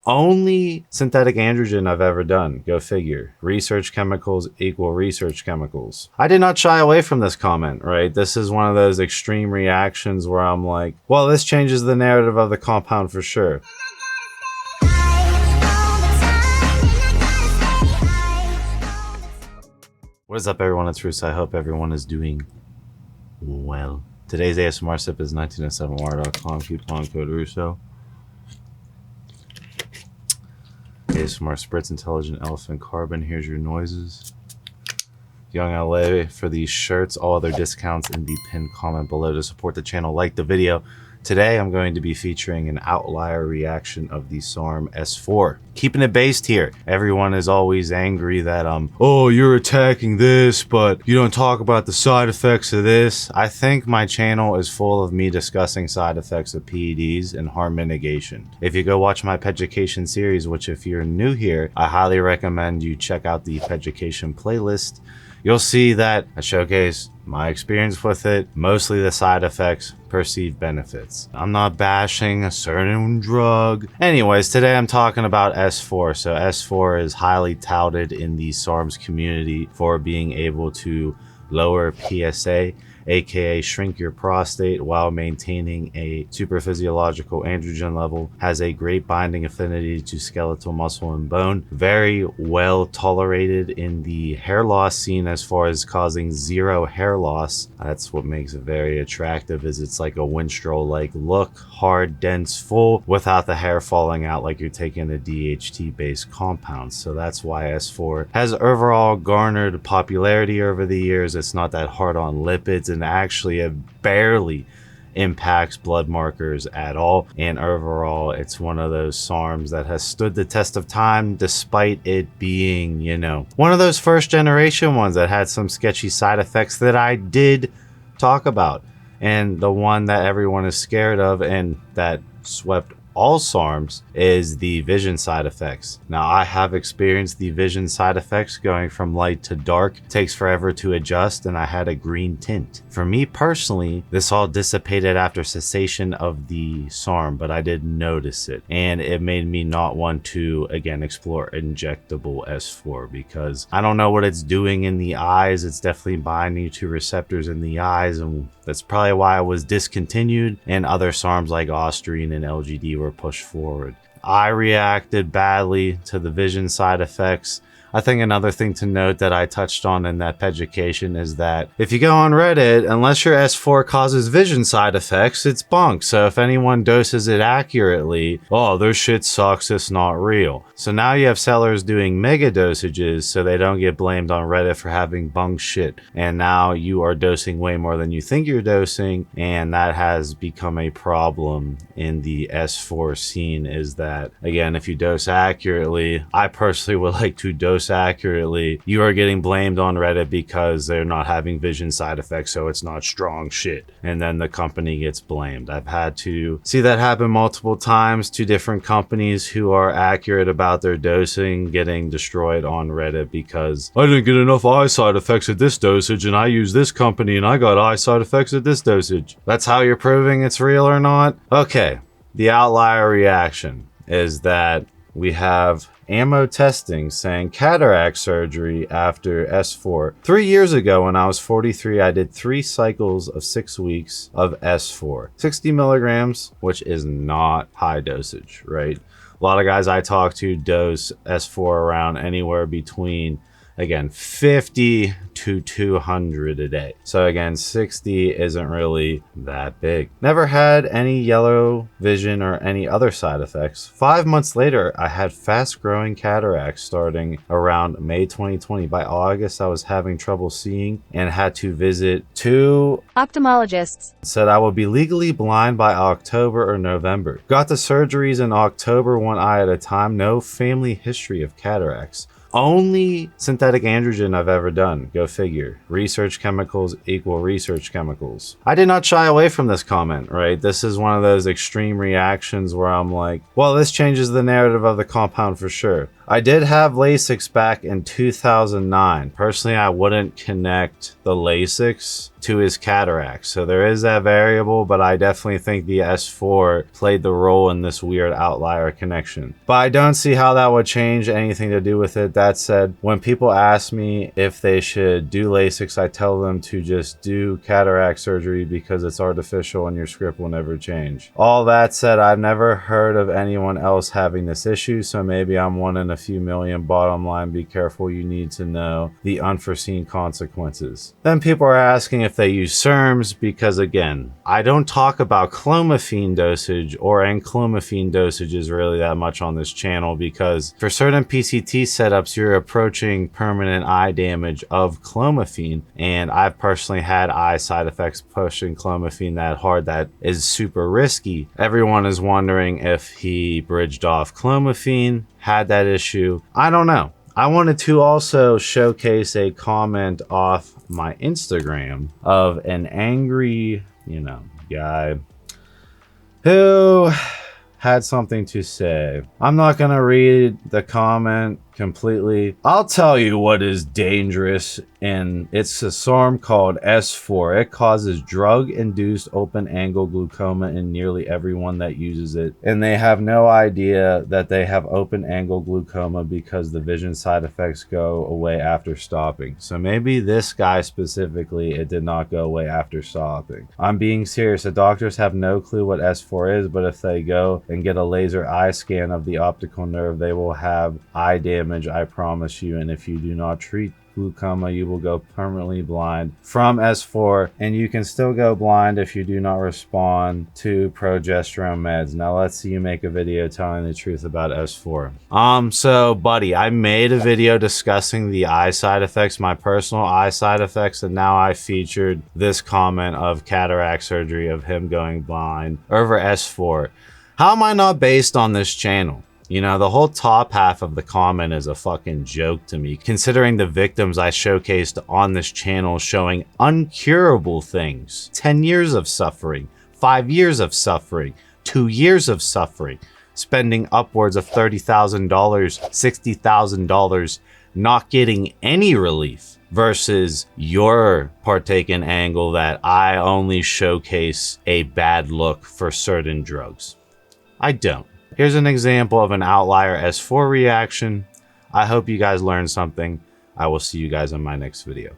Only synthetic androgen I've ever done. Go figure. Research chemicals equal research chemicals. I did not shy away from this comment, right? This is one of those extreme reactions where I'm like, well, this changes the narrative of the compound for sure. What is up, everyone? It's Russo. I hope everyone is doing well. Today's ASMR sip is 1907war.com. Coupon code Russo. ASMR Spritz Intelligent Elephant Carbon. Here's your noises. Young LA for these shirts. All other discounts in the pinned comment below. To support the channel, like the video. Today I'm going to be featuring an outlier reaction of the SARM S-4. Keeping it based here. Everyone is always angry that oh, you're attacking this, but you don't talk about the side effects of this. I think my channel is full of me discussing side effects of PEDs and harm mitigation. If you go watch my Peducation series, which if you're new here, I highly recommend you check out the Peducation playlist. You'll see that I showcase my experience with it, mostly the side effects, perceived benefits. I'm not bashing a certain drug. Anyways, today I'm talking about S-4. So S-4 is highly touted in the SARMs community for being able to lower PSA, aka shrink your prostate while maintaining a superphysiological androgen level, has a great binding affinity to skeletal muscle and bone, very well tolerated in the hair loss scene as far as causing zero hair loss. That's what makes it very attractive, is it's like a Winstrol-like look, hard, dense, full, without the hair falling out like you're taking a DHT based compound. So that's why S4 has overall garnered popularity over the years. It's not that hard on lipids, and actually it barely impacts blood markers at all, and overall it's one of those SARMs that has stood the test of time despite it being, you know, one of those first generation ones that had some sketchy side effects that I did talk about. And the one that everyone is scared of and that swept all SARMs is the vision side effects. Now, I have experienced the vision side effects going from light to dark. It takes forever to adjust, and I had a green tint. For me personally, this all dissipated after cessation of the SARM, but I did notice it, and it made me not want to again explore injectable S4 because I don't know what it's doing in the eyes. It's definitely binding to receptors in the eyes, and that's probably why I was discontinued, and other SARMs like Andarine and LGD were pushed forward. I reacted badly to the vision side effects. I think another thing to note that I touched on in that Peducation is that if you go on Reddit, unless your S4 causes vision side effects, it's bunk. So if anyone doses it accurately, oh, their shit sucks, it's not real. So now you have sellers doing mega dosages so they don't get blamed on Reddit for having bunk shit. And now you are dosing way more than you think you're dosing, and that has become a problem in the S4 scene. Is that, again, if you dose accurately, I personally would like to dose accurately, you are getting blamed on Reddit because they're not having vision side effects, so it's not strong shit, and then the company gets blamed. I've had to see that happen multiple times to different companies who are accurate about their dosing getting destroyed on Reddit because I didn't get enough eye side effects at this dosage, and I use this company and I got eye side effects at this dosage. That's how you're proving it's real or not? Okay, the outlier reaction is that we have ammo testing saying cataract surgery after S4. 3 years ago when I was 43, I did 3 cycles of 6 weeks of S4. 60 milligrams, which is not high dosage, right? A lot of guys I talk to dose S4 around anywhere between, again, 50 to 200 a day. So again, 60 isn't really that big. Never had any yellow vision or any other side effects. 5 months later, I had fast growing cataracts starting around May 2020. By August, I was having trouble seeing and had to visit 2 ophthalmologists. Said I would be legally blind by October or November. Got the surgeries in October, 1 eye at a time. No family history of cataracts. Only synthetic androgen I've ever done. Go figure. Research chemicals equal research chemicals. I did not shy away from this comment, right? This is one of those extreme reactions where I'm like, well, this changes the narrative of the compound for sure. I did have LASIX back in 2009. Personally, I wouldn't connect the LASIX to his cataract. So there is that variable, but I definitely think the S4 played the role in this weird outlier connection. But I don't see how that would change anything to do with it. That said, when people ask me if they should do LASIX, I tell them to just do cataract surgery because it's artificial and your script will never change. All that said, I've never heard of anyone else having this issue, so maybe I'm one in a few million. Bottom line, be careful. You need to know the unforeseen consequences. Then people are asking if they use SARMs because, again, I don't talk about clomiphene dosage or enclomiphene dosages really that much on this channel because for certain PCT setups, you're approaching permanent eye damage of clomiphene, and I've personally had eye side effects pushing clomiphene that hard that is super risky. Everyone is wondering if he bridged off clomiphene, had that issue. I don't know. I wanted to also showcase a comment off my Instagram of an angry, guy who had something to say. I'm not gonna read the comment completely. I'll tell you what is dangerous, and it's a SARM called S-4. It causes drug-induced open-angle glaucoma in nearly everyone that uses it, and they have no idea that they have open-angle glaucoma because the vision side effects go away after stopping. So maybe this guy specifically, it did not go away after stopping. I'm being serious. The doctors have no clue what S-4 is, but if they go and get a laser eye scan of the optical nerve, they will have eye damage, I promise you. And if you do not treat glaucoma, you will go permanently blind from S4, and you can still go blind if you do not respond to progesterone meds. Now let's see you make a video telling the truth about S4. So buddy, I made a video discussing the eye side effects, my personal eye side effects, and now I featured this comment of cataract surgery of him going blind over S4. How am I not based on this channel? The whole top half of the comment is a fucking joke to me, considering the victims I showcased on this channel showing uncurable things. 10 years of suffering, 5 years of suffering, 2 years of suffering, spending upwards of $30,000, $60,000, not getting any relief, versus your partaken angle that I only showcase a bad look for certain drugs. I don't. Here's an example of an outlier S4 reaction. I hope you guys learned something. I will see you guys in my next video.